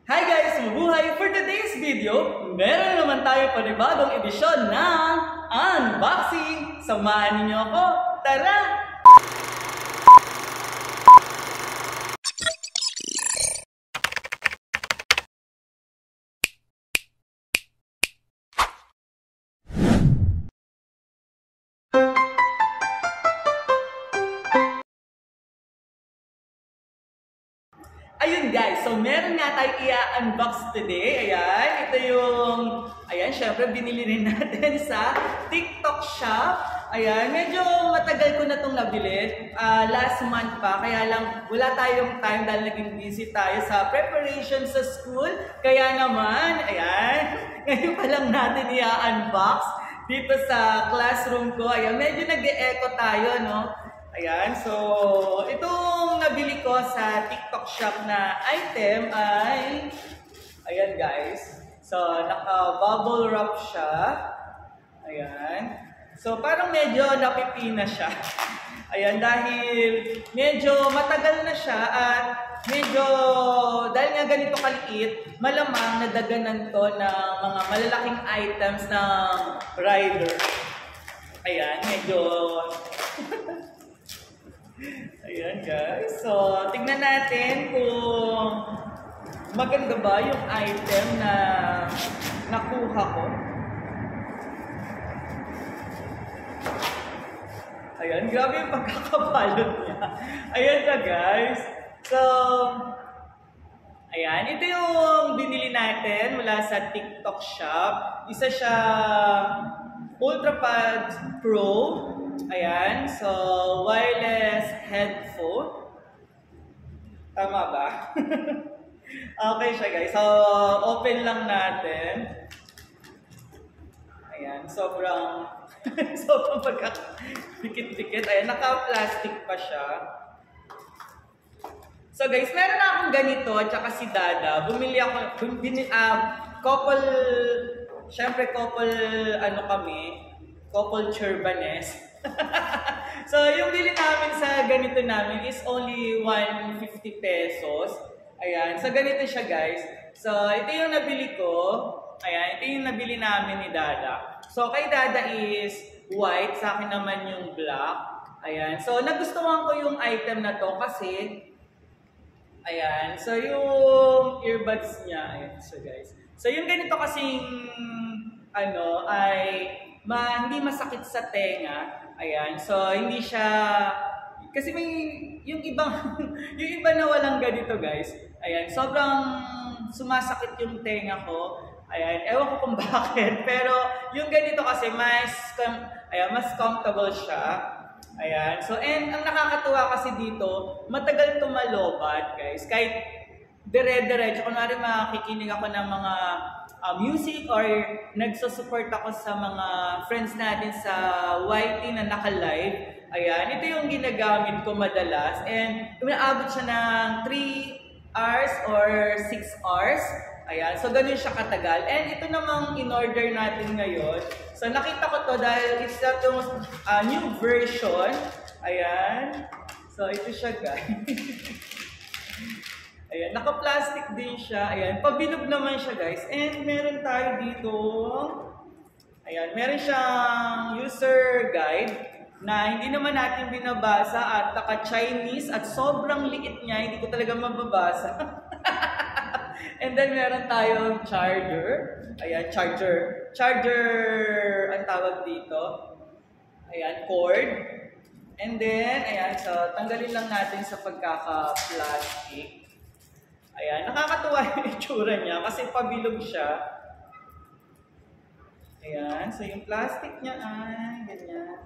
Hi guys! Mabuhay! For today's video, meron naman tayo panibagong edisyon ng unboxing! Samahan niyo ako! Tara! Ayun guys, so meron nga tayo i-unbox today. Ayan, ito yung, syempre binili rin natin sa TikTok shop. Ayan, medyo matagal ko na itong nabili. Last month pa, kaya lang wala tayong time dahil naging busy tayo sa preparation sa school. Kaya naman, ayan, ngayon pa lang natin i-unbox dito sa classroom ko. Ayan, medyo nag-e-echo tayo, no? Ayan, so itong nabili ko sa TikTok shop na item ay, ayan guys, so naka-bubble wrap siya. Ayan, so parang medyo napipina siya. Ayan, dahil medyo matagal na siya at medyo, dahil nga ganito kaliit, malamang nadaganan to ng mga malalaking items ng rider. Ayan, medyo... Ayan guys, so tignan natin kung maganda ba yung item na nakuha ko. Ayan, grabe yung pagkakabalot niya. Ayan na guys. So, ayan, ito yung binili natin mula sa TikTok shop. Isa siya UltraPads Pro. Ayan, so wireless headphone. Tama ba? Okay siya guys. So, open lang natin. Ayan, sobrang pagkakadikit-dikit. Ayan, naka-plastic pa siya. So guys, meron na akong ganito at saka si Dada. Bumili ako, couple Churbanes. So, yung bili namin sa ganito namin is only 150 pesos. Ayan. So, ganito siya, guys. So, ito yung nabili ko. Ayan. Ito yung nabili namin ni Dada. So, kay Dada is white. Sa akin naman yung black. Ayan. So, nagustuhan ko yung item na to kasi ayan. So, yung earbuds niya. Ayan. So, guys. So, yung ganito kasing hindi masakit sa tenga. Ayan, so hindi siya, kasi may, yung iba na walang ganito guys, ayan, sobrang sumasakit yung tenga ko, ayan, ewan ko kung bakit, pero yung ganito kasi mas comfortable siya, ayan, so and ang nakakatuwa kasi dito, matagal tumalobat guys, kahit dire-diretso, kunwari makikinig ako ng mga music or nagsusupport ako sa mga friends natin sa YT na naka-live. Ayan, ito yung ginagamit ko madalas and umaabot siya ng 3 hours or 6 hours. Ayan, so ganun siya katagal. And ito namang in-order natin ngayon. So nakita ko to dahil it's yung new version. Ayan, so ito siya guys. Ayan, naka-plastic din siya. Ayan, pabilog naman siya guys. And meron tayo dito, ayan, meron siyang user guide na hindi naman natin binabasa at naka-Chinese at sobrang liit niya, hindi ko talaga mababasa. And then meron tayong charger. Ayan, charger, ang tawag dito. Ayan, cord. And then, ayan, so tanggalin lang natin sa pagkaka-plastic. Ayan, nakakatuwa yung itsura niya kasi pabilog siya. Ayan, so yung plastic niya ay ganyan.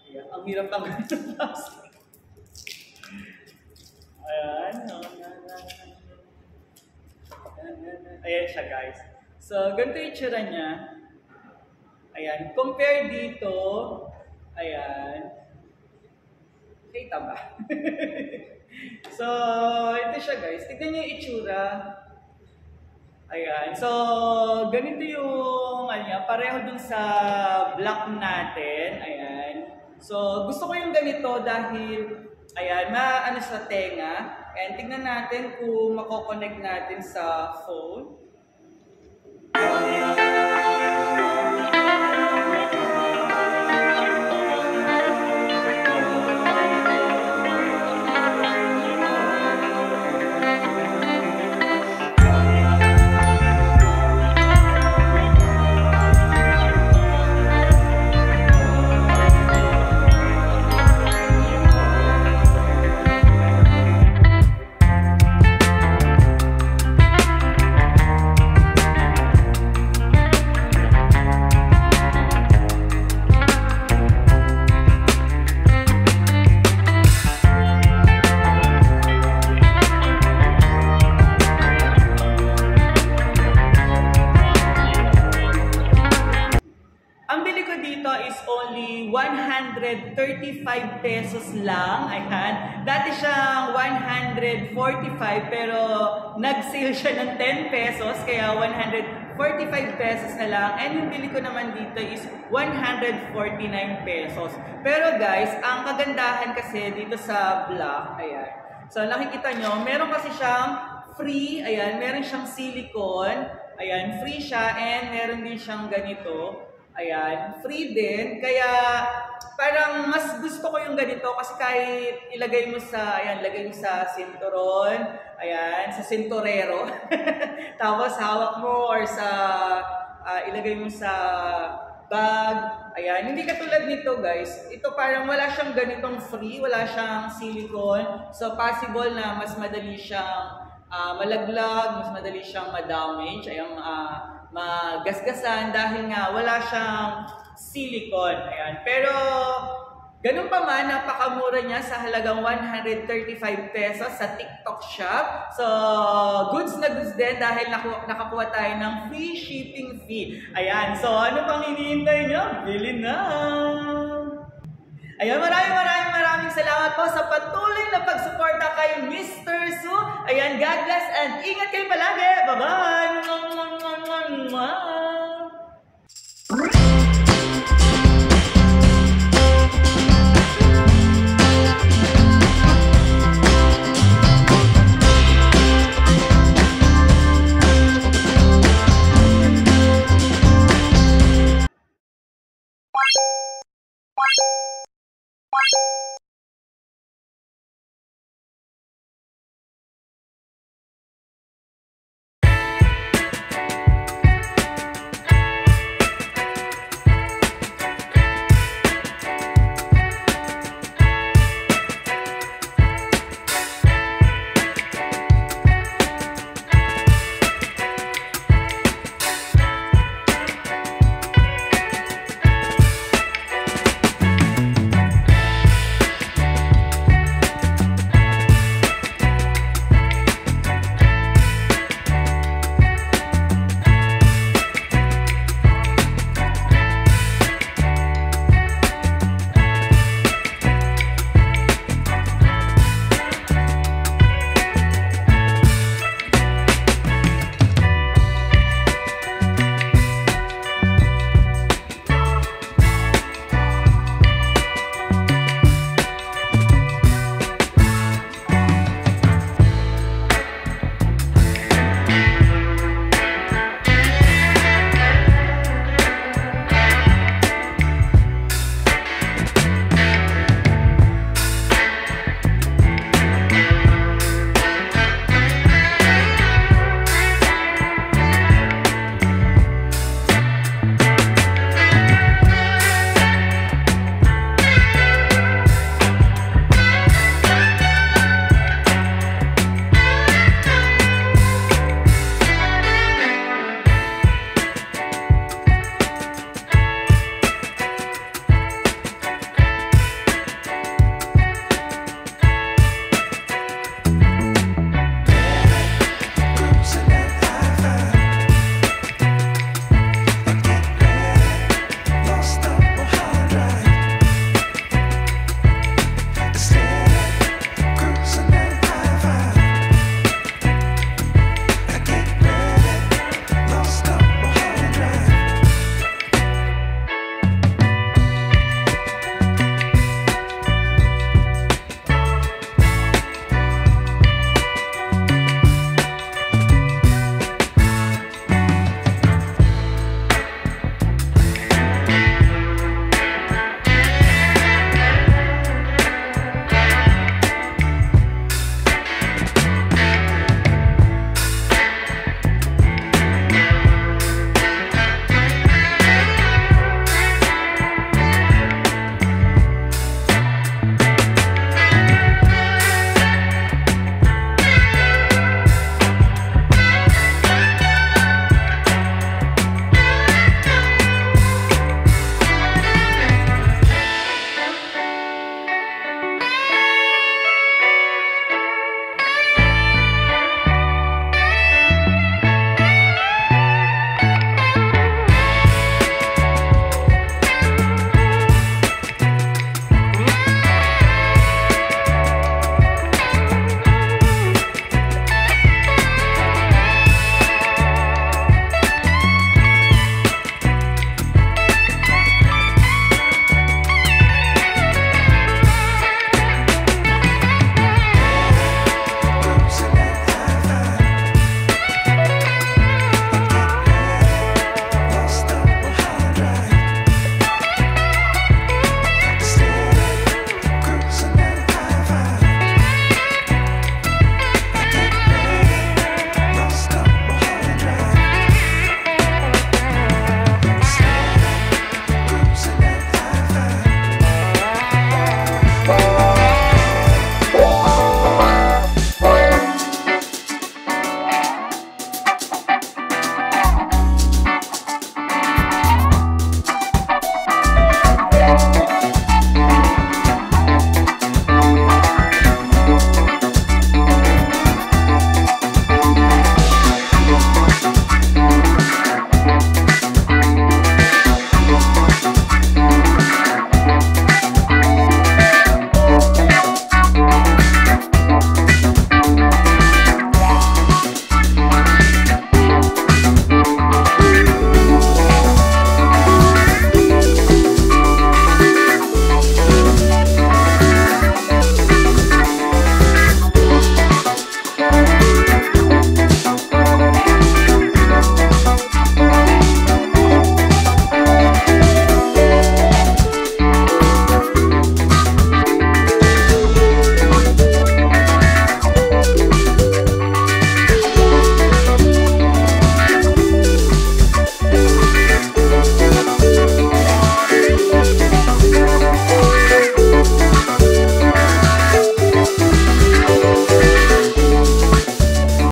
Ayan, ang hirap tanggalin ng plastic. Ayan, ayan siya guys. So, ganito yung itsura niya. Ayan, compare dito, ayan. Kita ba? So, ito siya guys. Tignan niyo yung itsura. Ayan. So, ganito yung, pareho dun sa black natin. Ayan. So, gusto ko yung ganito dahil, ayan, sa tenga. And tignan natin kung mako-connect natin sa phone. Is only 135 pesos lang. Ayan. Dati siyang 145 pero nag-sale siya ng 10 pesos kaya 145 pesos na lang. And yung bili ko naman dito is 149 pesos. Pero guys, ang kagandahan kasi dito sa black, ayan. So nakikita nyo, meron kasi siyang free, ayan, meron siyang silicone, ayan, free siya and meron din siyang ganito. Ayan, free din. Kaya parang mas gusto ko yung ganito kasi kahit ilagay mo sa, ayan, lagay mo sa sinturon, ayan, sa sinturero. Tapos hawak mo or sa, ilagay mo sa bag. Ayan, hindi katulad nito guys. Ito parang wala siyang ganitong free, wala siyang silicone. So possible na mas madali siyang malaglag, mas madali siyang ma-damage. Ayan, magasgasan dahil nga wala siyang silicone. Ayan. Pero ganun pa man, napakamura niya sa halagang 135 pesos sa TikTok shop. So, goods na goods din dahil nakakuha tayo ng free shipping fee. Ayan. So, ano pang hinihintay niyo? Bili na! Ayan, maraming salamat po sa patuloy na pagsuporta kay Mr. Su. Ayan, God bless and ingat kayo palagi. Bye-bye!